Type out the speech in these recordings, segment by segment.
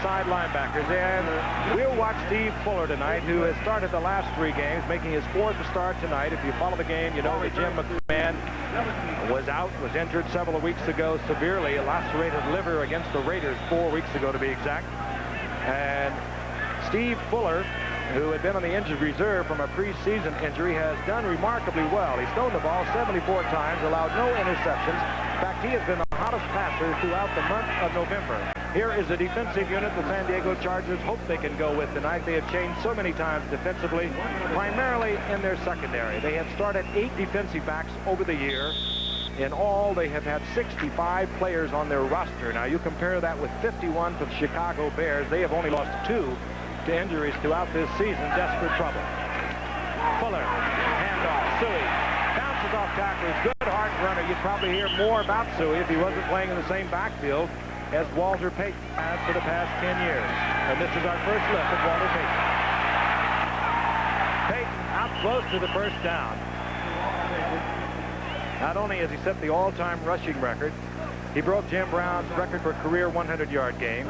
outside linebackers. And we'll watch Steve Fuller tonight, who has started the last 3 games, making his 4th start tonight. If you follow the game, you know that Jim McMahon was injured several weeks ago severely, a lacerated liver against the Raiders 4 weeks ago to be exact. And Steve Fuller, who had been on the injured reserve from a preseason injury, has done remarkably well. He's thrown the ball 74 times, allowed no interceptions. In fact, he has been the hottest passer throughout the month of November. Here is a defensive unit the San Diego Chargers hope they can go with tonight. They have changed so many times defensively, primarily in their secondary. They have started 8 defensive backs over the year. In all, they have had 65 players on their roster. Now, you compare that with 51 for the Chicago Bears. They have only lost 2 to injuries throughout this season. Desperate trouble. Fuller, handoff. Suey bounces off tacklers. Good hard runner. You'd probably hear more about Suey if he wasn't playing in the same backfield as Walter Payton has for the past 10 years. And this is our first look at Walter Payton. Payton out close to the first down. Not only has he set the all-time rushing record, he broke Jim Brown's record for career 100-yard game.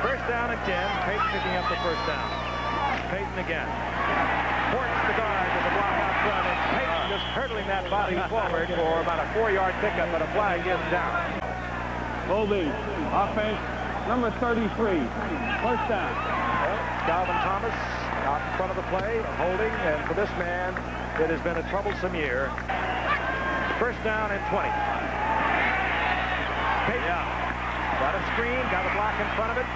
First down and 10. Payton picking up the first down. Payton again. Ports the guard with the block out front, and Payton just hurtling that body forward for about a 4-yard pickup, but a flag is down. Holding. Offense, number 33. First down. Calvin Thomas out in front of the play, holding, and for this man, it has been a troublesome year. First down and 20. Payton got a screen, got a block in front of it.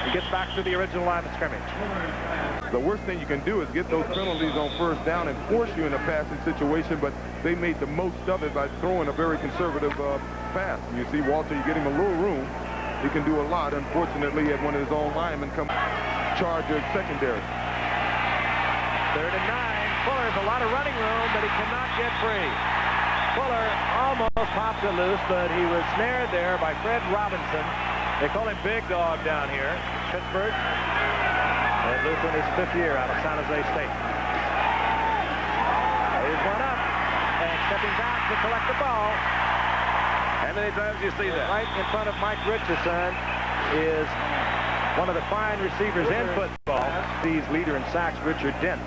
He gets back to the original line of scrimmage. The worst thing you can do is get those penalties on first down and force you in a passing situation, but they made the most of it by throwing a very conservative pass. You see Walter, you get him a little room, he can do a lot. Unfortunately, he had one of his own linemen come charge at secondary. 3rd and 9. Fuller has a lot of running room, but he cannot get free. Fuller almost popped it loose, but he was snared there by Fred Robinson. They call him Big Dog down here, Pittsburgh. And Luther in his 5th year out of San Jose State. Here's one up, and stepping back to collect the ball. How many times do you see that? Right in front of Mike Richardson is one of the fine receivers in football. He's leader in sacks, Richard Dent.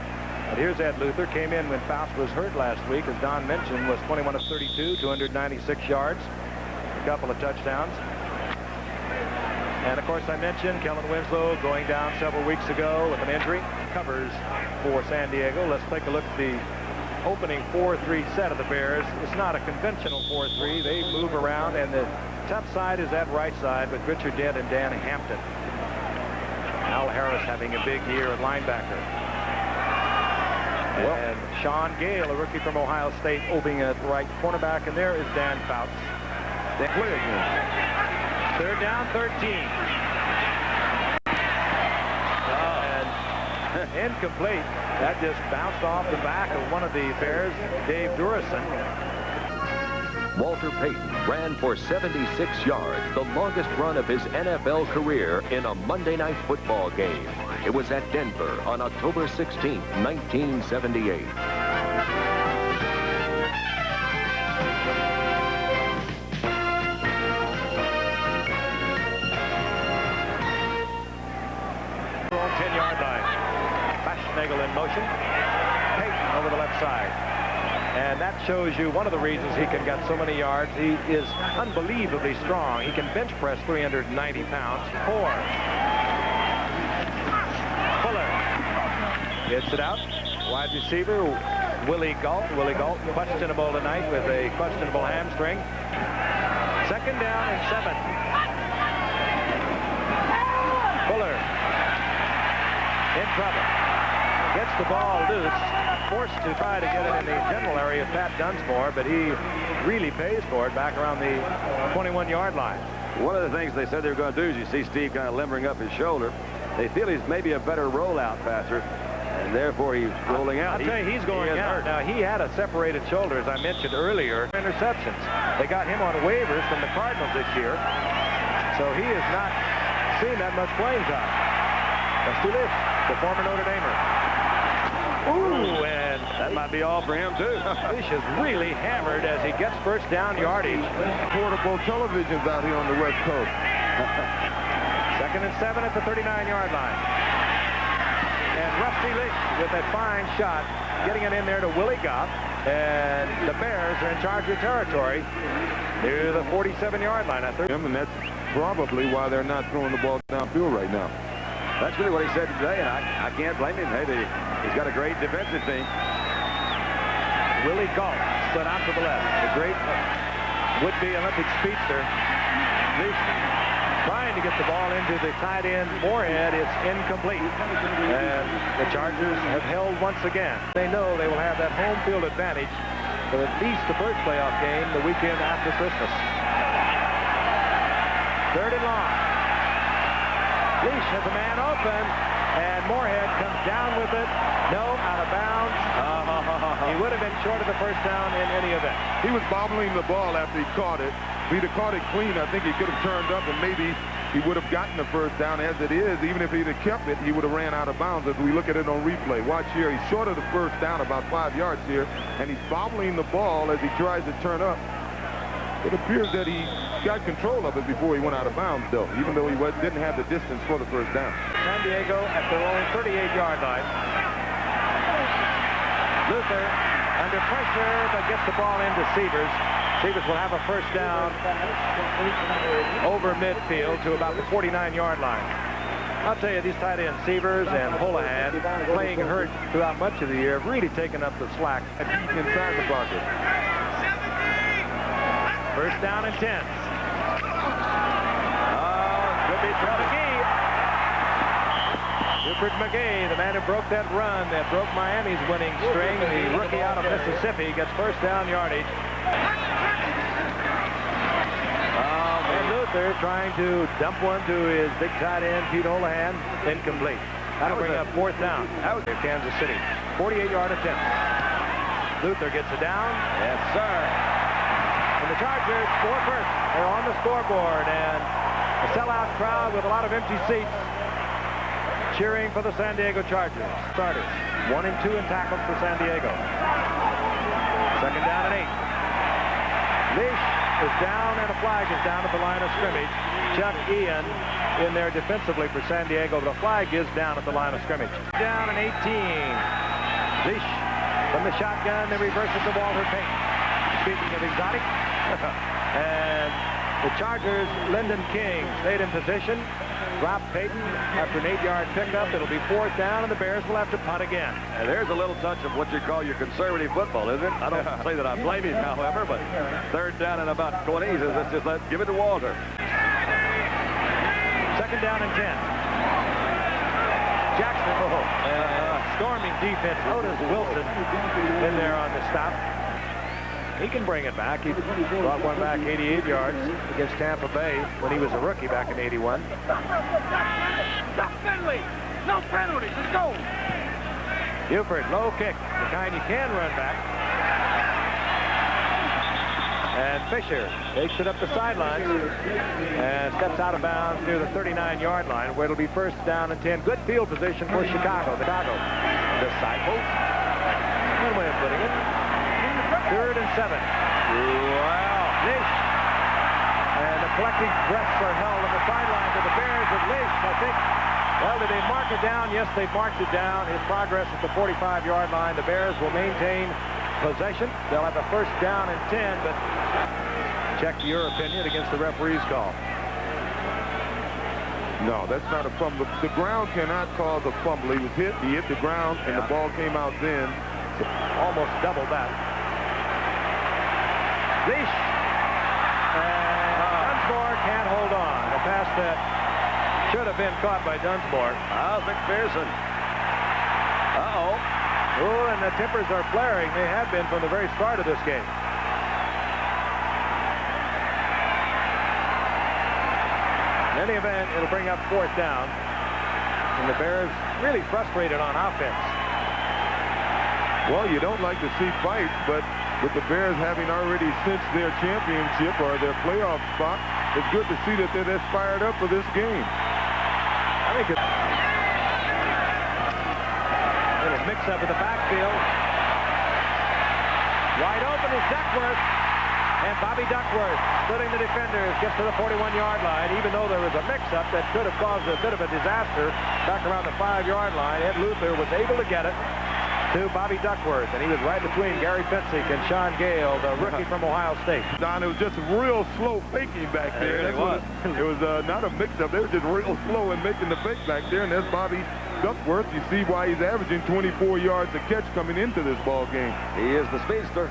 But here's Ed Luther, came in when Faust was hurt last week, as Don mentioned, was 21 of 32, 296 yards, a couple of touchdowns. And of course I mentioned Kellen Winslow going down several weeks ago with an injury. Covers for San Diego. Let's take a look at the opening 4-3 set of the Bears. It's not a conventional 4-3. They move around, and the tough side is that right side with Richard Dent and Dan Hampton. Al Harris having a big year at linebacker. And Sean Gale, a rookie from Ohio State, opening at right cornerback, and there is Dan Fouts. They play again. 3rd down, 13. And incomplete. That just bounced off the back of one of the Bears, Dave Durison. Walter Payton ran for 76 yards, the longest run of his NFL career in a Monday Night Football game. It was at Denver on October 16, 1978. On 10-yard line. Fashionable in motion. Payton over the left side. And that shows you one of the reasons he can get so many yards. He is unbelievably strong. He can bench press 390 pounds. 4. Fuller gets it out. Wide receiver, Willie Galt. Willie Galt questionable tonight with a questionable hamstring. 2nd down and 7. Fuller in trouble. Gets the ball loose. Forced to try to get it in the general area of Pat Dunsmore, but he really pays for it back around the 21-yard line. One of the things they said they were going to do is you see Steve kind of limbering up his shoulder. They feel he's maybe a better rollout passer, and therefore he's rolling out. I'll tell you, he's going out. Now, he had a separated shoulder, as I mentioned earlier. Interceptions. They got him on waivers from the Cardinals this year, so he has not seen that much playing time. Let's do this. The former Notre Damer. Ooh, and that might be all for him, too. Fish is really hammered as he gets first down yardage. Portable televisions out here on the West Coast. 2nd and 7 at the 39-yard line. And Rusty Leach with that fine shot, getting it in there to Willie Goff. And the Bears are in charge of territory near the 47-yard line. And that's probably why they're not throwing the ball downfield right now. That's really what he said today, and I can't blame him. Hey, he's got a great defensive team. Willie Goff split out to the left. The great would-be Olympic speedster. Leach trying to get the ball into the tight end Moorhead. It's incomplete. And the Chargers have held once again. They know they will have that home field advantage for at least the first playoff game the weekend after Christmas. 3rd and long. Leach has a man open, and Moorhead comes down with it. No, out of bounds. He would have been short of the first down in any event. He was bobbling the ball after he caught it. If he'd have caught it clean, I think he could have turned up and maybe he would have gotten the first down. As it is, even if he'd have kept it, he would have ran out of bounds as we look at it on replay. Watch here. He's short of the first down about 5 yards here, and he's bobbling the ball as he tries to turn up. It appears that he got control of it before he went out of bounds, though, even though he didn't have the distance for the first down. San Diego at their own 38-yard line. Luther under pressure, but gets the ball into Severs. Severs will have a first down over midfield to about the 49-yard line. I'll tell you, these tight ends, Severs and Holohan, playing hurt throughout much of the year, have really taken up the slack Inside the pocket. First down and 10. Could be Rupert McGee. Rupert McGee, the man who broke that run that broke Miami's winning string, the rookie out of Mississippi, gets first down yardage. And Luther trying to dump one to his big tight end, Pete Holohan, incomplete. That'll bring up fourth down. That was Kansas City. 48-yard attempt. Luther gets it down. Yes, sir. And the Chargers score first. They're on the scoreboard, and a sellout crowd with a lot of empty seats cheering for the San Diego Chargers. Starters, 1 and 2 in tackles for San Diego. 2nd down and 8. Leach is down, and a flag is down at the line of scrimmage. Chuck Ian in there defensively for San Diego, but a flag is down at the line of scrimmage. Down and 18. Leach from the shotgun, they reverse it to Walter Payton. Speaking of exotic. And the Chargers, Lyndon King, stayed in position. Dropped Payton after an 8-yard pickup. It'll be fourth down, and the Bears will have to punt again. And there's a little touch of what you call your conservative football, isn't it? I don't say that I blame him, however, but 3rd down and about 20. He says, let's just give it to Walter. 2nd down and 10. Jackson, storming defense. Otis Wilson in there on the stop. He can bring it back. He brought one back 88 yards against Tampa Bay when he was a rookie back in 81. Stop penalty! No penalties. Let's go! Buford, low kick, the kind you can run back. And Fisher takes it up the sidelines and steps out of bounds near the 39-yard line, where it'll be first down and 10. Good field position for Chicago. Disciples. Good way of putting it. 3rd and 7. Wow. Leach. And the collecting breaths are held on the sideline to the Bears with Leach. I think, well, did they mark it down? Yes, they marked it down. His progress at the 45-yard line. The Bears will maintain possession. They'll have a first down and 10, but check your opinion against the referee's call. No, that's not a fumble. The ground cannot cause a fumble. He was hit. He hit the ground, and the ball came out then. Almost double that. Leach. And Dunsmore can't hold on. A pass that should have been caught by Dunsmore. McPherson. Uh-oh. Oh, and the tempers are flaring. They have been from the very start of this game. In any event, it'll bring up fourth down. And the Bears really frustrated on offense. Well, you don't like to see fights, but with the Bears having already cinched their championship or their playoff spot, it's good to see that they're this fired up for this game. I think it's a little mix-up in the backfield. Wide open is Duckworth. And Bobby Duckworth, splitting the defenders, gets to the 41-yard line, even though there was a mix-up that could have caused a bit of a disaster back around the 5-yard line. Ed Luther was able to get it to Bobby Duckworth, and he was right between Gary Finsick and Sean Gale, the rookie from Ohio State. Don, it was just real slow faking back there. It was. It was not a mix-up. They were just real slow in making the fake back there, and there's Bobby Duckworth. You see why he's averaging 24 yards a catch coming into this ball game. He is the speedster.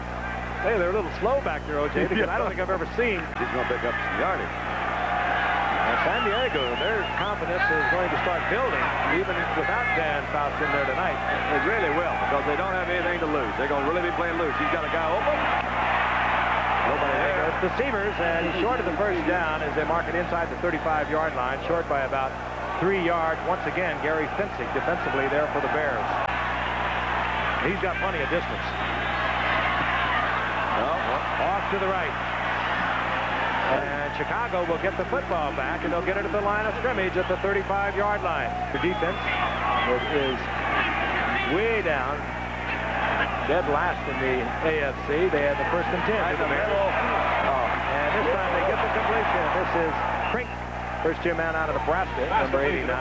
Hey, they're a little slow back there, O.J., because I don't think I've ever seen. He's going to pick up some yardage. And San Diego, their confidence is going to start building, even without Dan Fouts in there tonight. They really will, because they don't have anything to lose. They're going to really be playing loose. He's got a guy open. Nobody there. It's the Seavers, and he's short of the first down as they mark it inside the 35-yard line, short by about 3 yards. Once again, Gary Finsick defensively there for the Bears. He's got plenty of distance. Off to the right. And Chicago will get the football back, and they'll get it at the line of scrimmage at the 35-yard line. The defense is way down, dead last in the AFC. They had the 1st and 10. And this time they get the completion. This is Crink, first-year man out of Nebraska, number 89.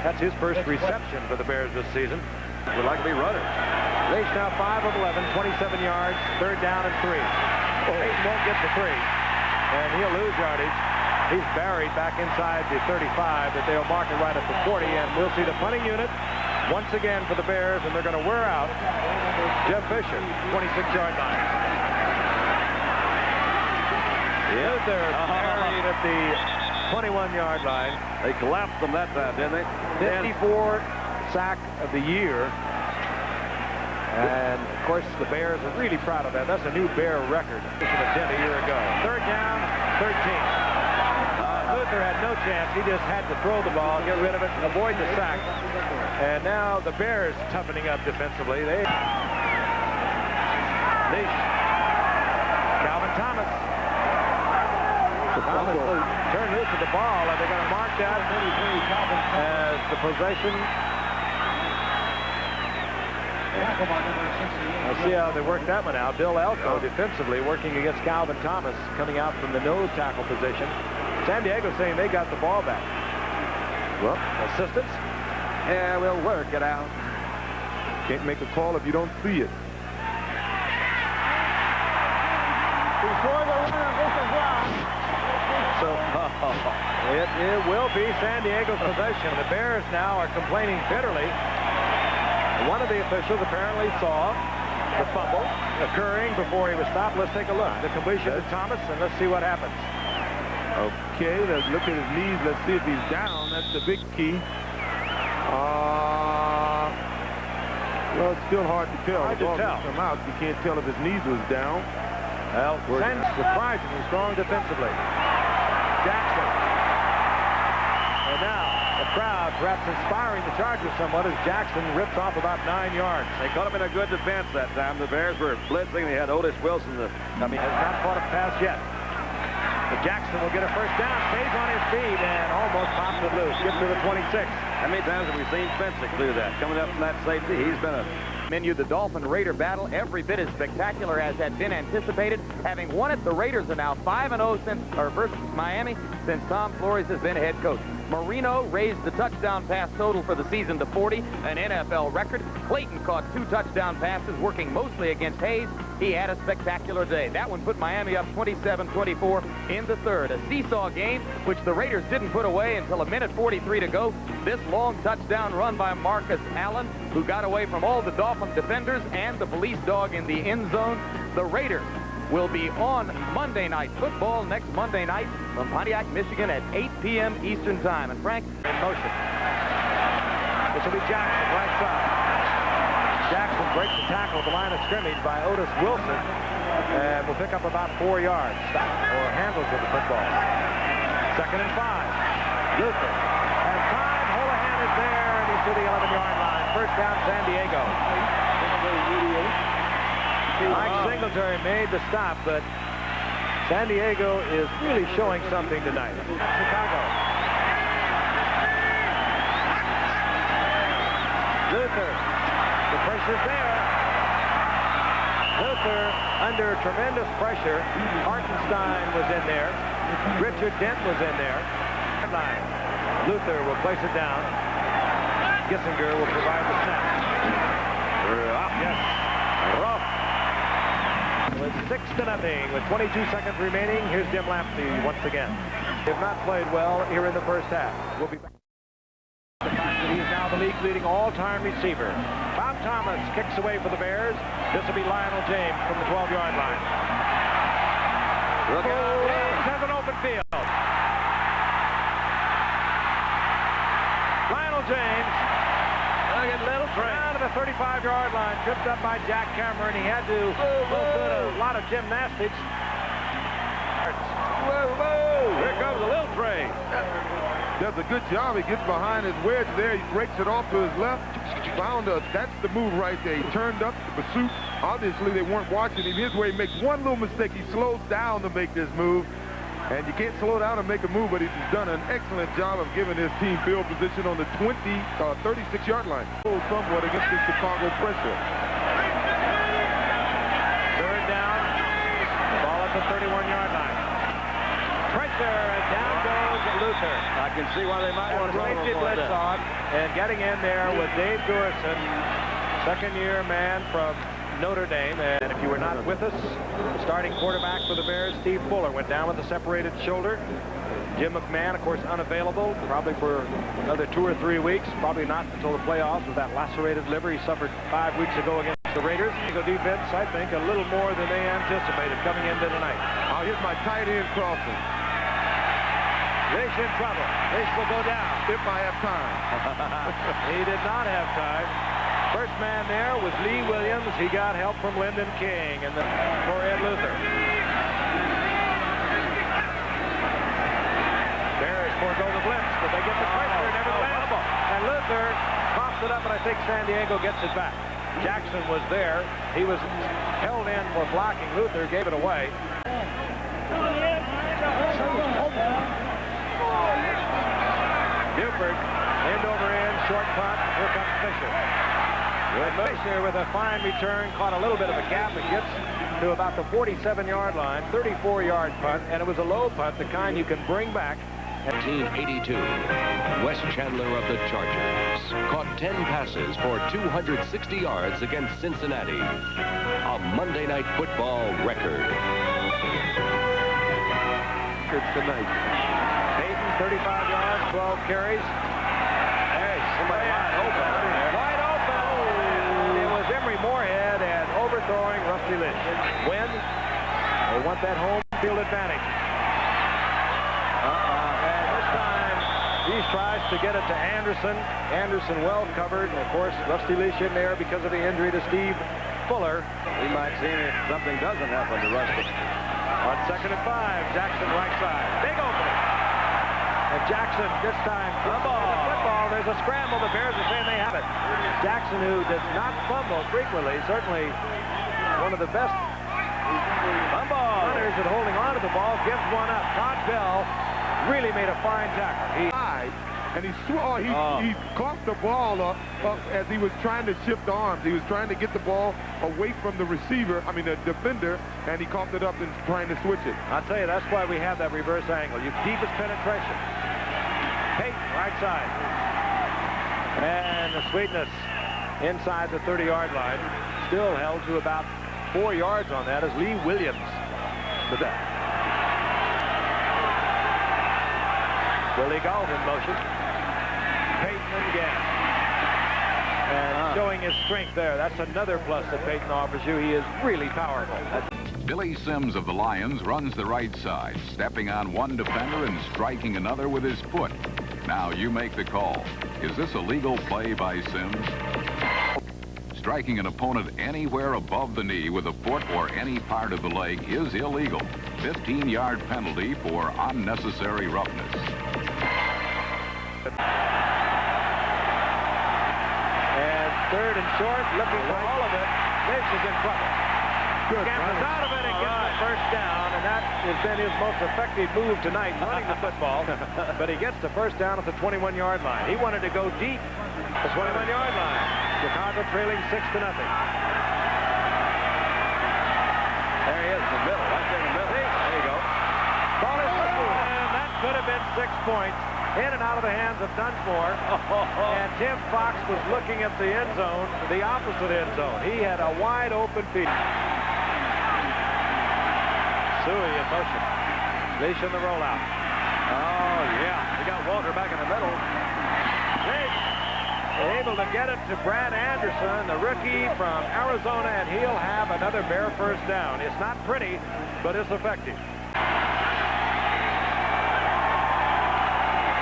That's his first reception for the Bears this season. Would like to be running. Leach now 5 of 11, 27 yards, 3rd down and 3. Peyton won't get the 3, and he'll lose yardage. He's buried back inside the 35, but they'll mark it right at the 40, and we'll see the punting unit once again for the Bears, and they're going to wear out Jeff Fisher, 26-yard line. Luther buried at the 21-yard line. They collapsed them that time, didn't they? 54 sack of the year. And, of course, the Bears are really proud of that. That's a new Bear record. This was a 10 a year ago. 3rd down, 13. Luther had no chance. He just had to throw the ball, get rid of it, avoid the sack. And now the Bears toughening up defensively. Calvin Thomas. Thomas turned loose with the ball, and they're going to mark that as the possession. I'll see how they work that one out. Bill Elko defensively working against Calvin Thomas, coming out from the nose tackle position. San Diego saying they got the ball back. Well, assistance. Yeah, we'll work it out. Can't make a call if you don't see it. So it will be San Diego's possession. The Bears now are complaining bitterly. One of the officials apparently saw the fumble occurring before he was stopped. Let's take a look. The completion to Thomas, and let's see what happens. Okay, let's look at his knees. Let's see if he's down. That's the big key. Well, it's still hard to tell. Hard to tell. Come out. You can't tell if his knees was down. Well, Sen's surprisingly strong defensively. Jackson. And now the crowd perhaps inspiring the Chargers somewhat as Jackson rips off about 9 yards. They caught him in a good defense that time. The Bears were blitzing. They had Otis Wilson. Has not caught a pass yet. But Jackson will get a first down, stays on his feet, and almost pops it loose. Gets to the 26. How many times have we seen Finsick do that? Coming up from that safety, he's been a... Menu, the Dolphin-Raider battle, every bit as spectacular as had been anticipated. Having won it, the Raiders are now 5-0 versus Miami since Tom Flores has been head coach. Marino raised the touchdown pass total for the season to 40, an NFL record. Clayton caught 2 touchdown passes, working mostly against Hayes. He had a spectacular day. That one put Miami up 27-24 in the third. A seesaw game, which the Raiders didn't put away until a minute 43 to go. This long touchdown run by Marcus Allen, who got away from all the Dolphin defenders and the police dog in the end zone. The Raiders will be on Monday Night Football next Monday night from Pontiac, Michigan at 8 p.m. Eastern Time. And Frank, In motion. This will be Jackson, right side. Jackson breaks the tackle at the line of scrimmage by Otis Wilson and will pick up about 4 yards. Or handles with the football. 2nd and 5. Luther has time. Holohan is there, and he's to the 11-yard line. First down, San Diego. Mike Singletary made the stop, but San Diego is really showing something tonight. Chicago. Luther. The pressure's there. Luther under tremendous pressure. Hartenstein was in there. Richard Dent was in there. Luther will place it down. Gissinger will provide the snap. Yes. Rough. With 6-0 with 22 seconds remaining. Here's Jim Lamptey once again. They have not played well here in the first half. We'll be back. The fact that he is now the league's leading all-time receiver. Bob Thomas kicks away for the Bears. This will be Lionel James from the 12-yard line. Look out. James has an open field. Lionel James. Look at Little Train. Down to the 35-yard line. Tripped up by Jack Cameron. He had to do a lot of gymnastics. Here comes the Little Train. Does a good job. He gets behind his wedge there. He breaks it off to his left. That's the move right there. He turned up the pursuit. Obviously, they weren't watching him. His way, he makes one little mistake. He slows down to make this move. And you can't slow down and make a move, but he's done an excellent job of giving his team field position on the 36-yard line. Somewhat against the Chicago pressure. Third down. Ball at the 31-yard line. Pressure, and down goes Luther. I can see why they might want to run blitz on, and getting in there with Dave Durson, second-year man from Notre Dame. And if you were not with us, the starting quarterback for the Bears, Steve Fuller, went down with a separated shoulder. Jim McMahon, of course, unavailable, probably for another 2 or 3 weeks. Probably not until the playoffs with that lacerated liver he suffered 5 weeks ago against the Raiders. The defense, I think, a little more than they anticipated coming into tonight. Oh, here's my tight end crossing. Rish in trouble. Rish will go down. If I have time. He did not have time. First man there was Lee Williams. He got help from Lyndon King and for Ed Luther. Bears forego the blitz, but they get the pressure nevertheless. And Luther pops it up, and I think San Diego gets it back. Jackson was there. He was held in for blocking. Luther gave it away. Buford, end over end, short punt. Here comes Fisher. Fisher with a fine return, caught a little bit of a gap and gets to about the 47-yard line, 34-yard punt, and it was a low punt, the kind you can bring back. 1982, Wes Chandler of the Chargers caught 10 passes for 260 yards against Cincinnati. A Monday Night Football record. Tonight. Peyton, 35 yards, 12 carries. Hey, somebody wide open. Wide open. It was Emory Moorhead and overthrowing Rusty Lynch. When they want that home field advantage. And this time he tries to get it to Anderson. Anderson well covered. And of course, Rusty Lynch in there because of the injury to Steve Fuller. We might see if something doesn't happen to Rusty. On 2nd and 5, Jackson right side. Big opening. And Jackson this time football. There's a scramble. The Bears are saying they have it. Jackson, who does not fumble frequently, certainly one of the best runners at holding on to the ball, gives one up. Todd Bell really made a fine tackle. And he caught the ball up as he was trying to shift arms. He was trying to get the ball away from the receiver, the defender, and he caught it up and trying to switch it. I'll tell you, that's why we have that reverse angle. You deepest penetration. Peyton, right side. And the sweetness inside the 30-yard line. Still held to about 4 yards on that as Lee Williams. Willie Gault in motion. Peyton again. And showing his strength there. That's another plus that Peyton offers you. He is really powerful. Billy Sims of the Lions runs the right side, stepping on one defender and striking another with his foot. Now you make the call. Is this a legal play by Sims? Striking an opponent anywhere above the knee with a foot or any part of the leg is illegal. 15-yard penalty for unnecessary roughness. And 3rd and short, looking for all of it. This is in trouble. Gaffes out of it and gets the first down, and that has been his most effective move tonight, running the football. But he gets the first down at the 21-yard line. He wanted to go deep at the 21-yard line. Chicago trailing 6-0. There he is in the middle, right there in the middle. There you go. Ball is through, and that could have been 6 points. In and out of the hands of Dunsmore. And Tim Fox was looking at the end zone, the opposite end zone. He had a wide open field. Suey in motion. Leash in the rollout. Oh, yeah. He got Walter back in the middle. Able to get it to Brad Anderson, the rookie from Arizona, and he'll have another Bear first down. It's not pretty, but it's effective.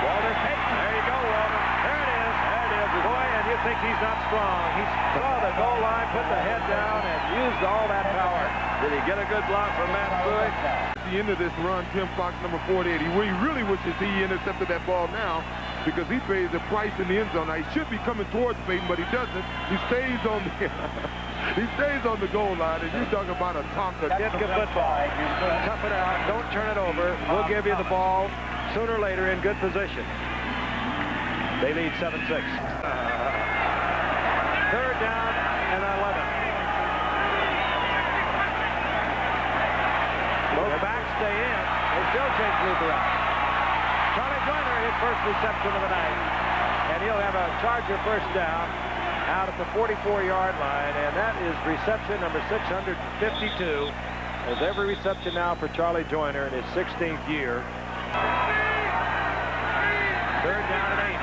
Walter Payton. There you go, Walter. There it is. There it is. Boy, and you think he's not strong. He saw the goal line, put the head down, and used all that power. Did he get a good block from Matt Suey? At the end of this run, Tim Fox, number 48, he really wishes he intercepted that ball now because he pays the price in the end zone. Now, he should be coming towards Payton, but he doesn't. He stays on the he stays on the goal line, and you're talking about a Tonka. Get good football. Tough it out. Don't turn it over. We'll give you the ball sooner or later in good position. They lead 7-6. Third down and 11. Both backs stay in. They still chase Luther out. Charlie Joyner, his first reception of the night. And he'll have a Charger first down out at the 44-yard line. And that is reception number 652. There's every reception now for Charlie Joyner in his 16th year. Third down and 8.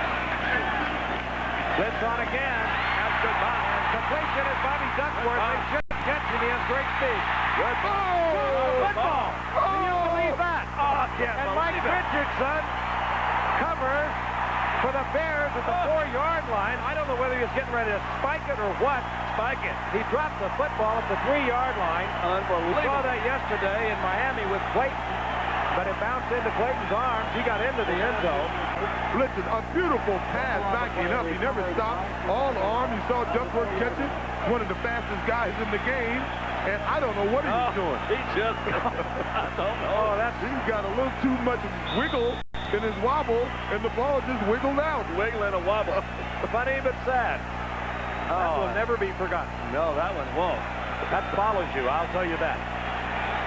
Blitz on again. That's goodbye. And completion is Bobby Duckworth. They should catch him. He has great speed. Good football. Can you believe that? And Mike Richardson covers for the Bears at the 4-yard line. I don't know whether he was getting ready to spike it or what. Spike it. He dropped the football at the 3-yard line. Unbelievable. We saw that yesterday in Miami with Clayton. But it bounced into Clayton's arms. He got into the end zone. Blitzes, a beautiful pass backing up. He never stopped. All arm. You saw Duckworth catch it. One of the fastest guys in the game. And I don't know what he was doing. He just, I don't know. He's got a little too much wiggle in his wobble, and the ball just wiggled out. Wiggling a wobble. Funny but sad. That will never be forgotten. No, that one won't. That follows you, I'll tell you that.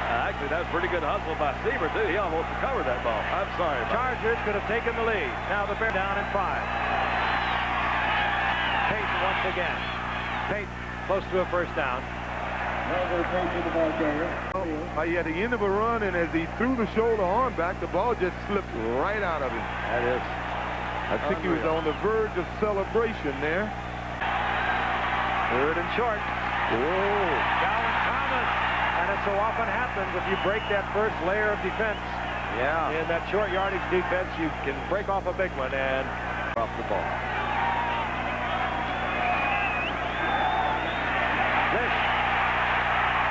Actually, that's pretty good hustle by Seaver, too. He almost recovered that ball. I'm sorry. Chargers could have taken the lead. Now the Bears down in 5. Payton once again. Payton close to a first down. At the end of a run, and as he threw the shoulder arm back, the ball just slipped right out of him. That is. I think he was on the verge of celebration there. Third and short. Whoa. Gowan Thomas. And it so often happens if you break that first layer of defense. Yeah. In that short yardage defense, you can break off a big one and Off the ball.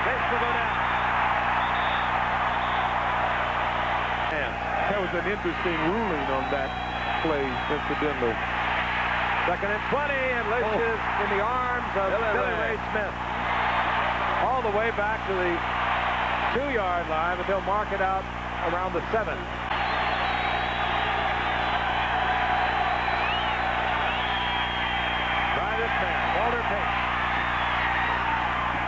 This will go down. And That was an interesting ruling on that play, incidentally. second and 20, and Lish is in the arms of Billy Ray Smith. All the way back to the 2-yard line, but they'll mark it out around the 7. Try this man, Walter Payton.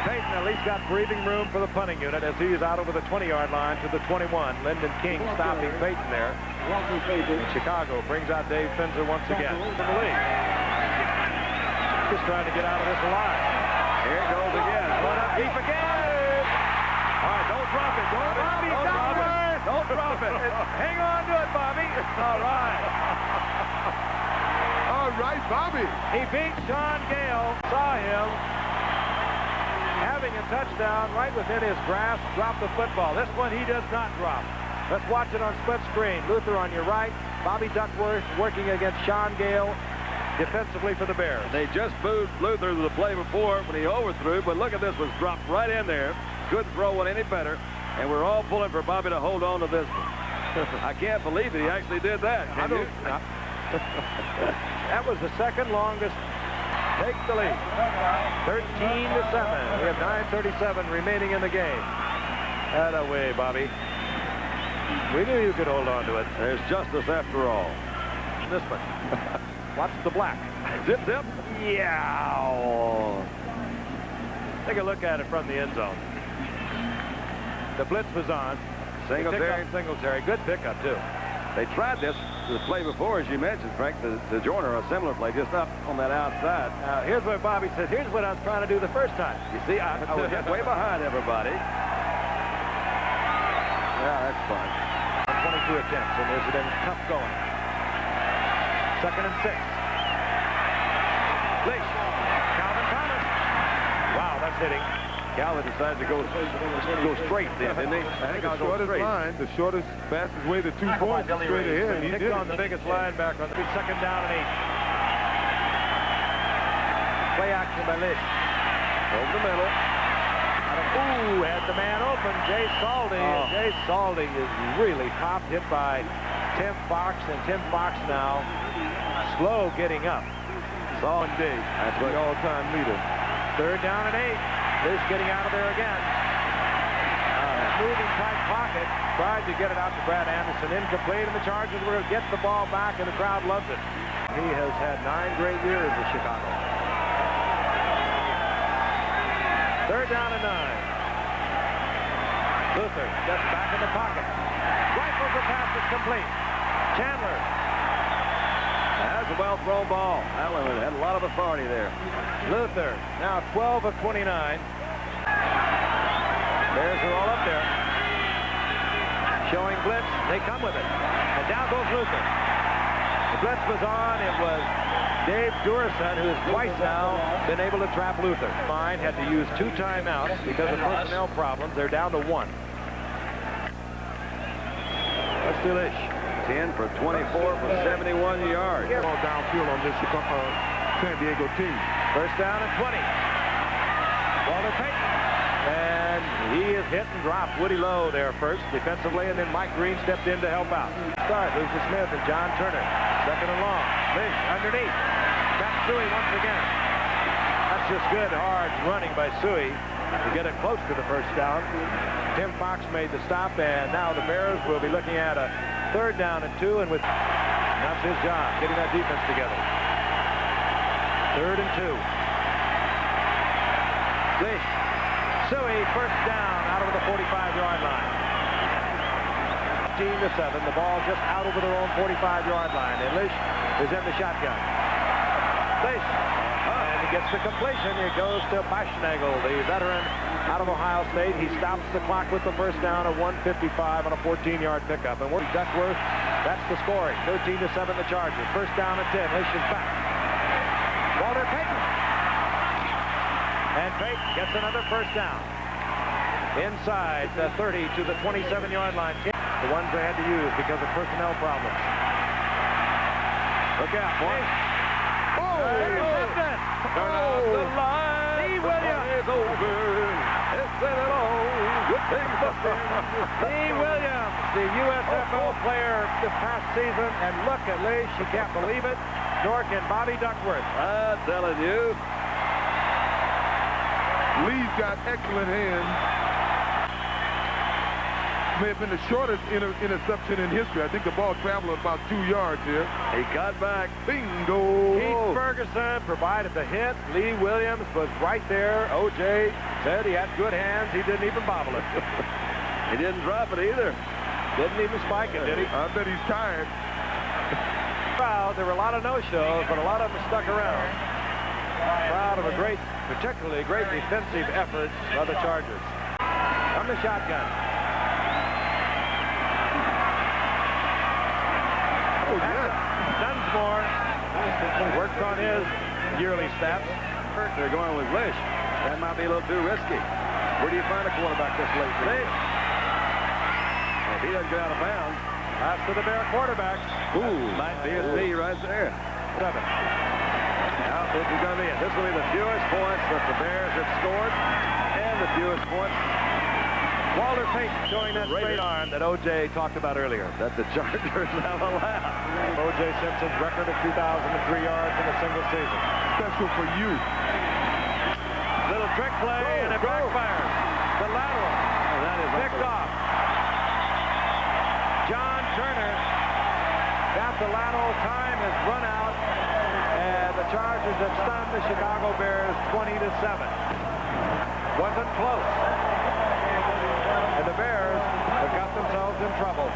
Payton at least got breathing room for the punting unit as he is out over the 20-yard line to the 21. Lyndon King stopping Payton there. And Chicago brings out Dave Finzer once again from the lead. Just trying to get out of this alive. Here it goes again. Going up deep again. All right, don't drop it. Don't drop it. Don't drop it. Don't drop it. Hang on to it, Bobby. All right. All right, Bobby. He beat Sean Gale. Saw him having a touchdown right within his grasp. Drop the football. This one he does not drop. Let's watch it on split screen. Luther on your right. Bobby Duckworth working against Sean Gale defensively for the Bears. They just booed Luther the play before when he overthrew, but look at this, was dropped right in there. Couldn't throw one any better, and we're all pulling for Bobby to hold on to this one. I can't believe that he actually did that. Can you? That was the second longest. Take the lead. 13-7. We have 9:37 remaining in the game. That away, Bobby. We knew you could hold on to it. There's justice after all. This one. Watch the black. Zip, zip. Yeah. Take a look at it from the end zone. The blitz was on. Singletary. Singletary. Good pickup, too. They tried this play before, as you mentioned, Frank, to Joyner, a similar play, just up on that outside. Now, here's where Bobby says, here's what I was trying to do the first time. You see, I was just way behind everybody. Yeah, that's fun. 22 attempts, and there's been tough going. 2nd and 6. Leash. Calvin Thomas. Wow, that's hitting. Calvin decided to go straight then, didn't he? I think The shortest line, the shortest, fastest way to 2 points, straight ahead. He Picked did on the biggest linebacker on the 2nd down and 8. Play action by Lish. Over the middle. Ooh, had the man open, Jay Saldy. Oh. Jay Saldy is really top, hit by Tim Fox, and Tim Fox now slow getting up. Solid day. That's the all-time leader. 3rd down and 8. Lish getting out of there again. Moving tight pocket. Tried to get it out to Brad Anderson. Incomplete, and the Chargers were going to get the ball back, and the crowd loves it. He has had 9 great years in Chicago. 3rd down and 9. Luther gets back in the pocket. Rifles the pass is complete. Chandler. That's a well-thrown ball. That one had a lot of authority there. Luther now 12 of 29. Bears are all up there. Showing blitz. They come with it. And down goes Luther. The blitz was on. It was Dave Durson, who has twice now been able to trap Luther. Fine, had to use 2 timeouts because of personnel problems. They're down to 1. Let's do this. 10 for 24 for 71 yards. Ball downfield on this San Diego team. 1st down and 20. Walter Payton. And he is hit and dropped. Woody Lowe there first defensively, and then Mike Green stepped in to help out. Start Lucius Smith and John Turner. 2nd and long. Lish underneath. Back Suey once again. That's just good, hard running by Suey to get it close to the 1st down. Tim Fox made the stop, and now the Bears will be looking at a 3rd down and 2, and that's his job, getting that defense together. 3rd and 2. Lish. Suey, 1st down out over the 45-yard line. 15-7. The ball just out over their own 45-yard line. And Lish is in the shotgun. Lish. And he gets the completion. It goes to Baschnagel, the veteran out of Ohio State. He stops the clock with the 1st down at 1:55 on a 14-yard pickup. And Duckworth, that's the scoring. 13-7 the Chargers. 1st down and 10. Lish is back. Walter Payton. And Payton gets another 1st down. Inside the 30 to the 27-yard line. The ones they had to use because of personnel problems. Look out, boy. Intercepted. The line. Lee Williams. It's over. It's it all. Lee Williams, the USFL player this past season. And look at Lee. She can't believe it. Nor can Bobby Duckworth. I'm telling you. Lee's got excellent hands. May have been the shortest interception in history. I think the ball traveled about 2 yards here. He got back. Bingo! Keith Ferguson provided the hit. Lee Williams was right there. O.J. said he had good hands. He didn't even bobble it. He didn't drop it either. Didn't even spike it, did he? I bet he's tired. Proud. There were a lot of no-shows, but a lot of them stuck around. Proud of a particularly great defensive effort by the Chargers. From the shotgun. Oh, yes. Dunsmore worked on his yearly stats. They're going with Lish. That might be a little too risky. Where do you find a quarterback this late? Lish. If he doesn't get out of bounds. Pass to the Bear quarterbacks. Ooh, might be a C right there. 7. Now, this is going to be it. This will be the fewest points that the Bears have scored, and the fewest points. Walter Payton showing that straight arm that O.J. talked about earlier. That the Chargers have allowed. O.J. Simpson's record of 2,003 yards in a single season. Special for you. Little trick play, and it backfires. The lateral. Oh, that is picked off. John Turner got the lateral. Time has run out, and the Chargers have stunned the Chicago Bears 20-7. Wasn't close. And the Bears have got themselves in trouble.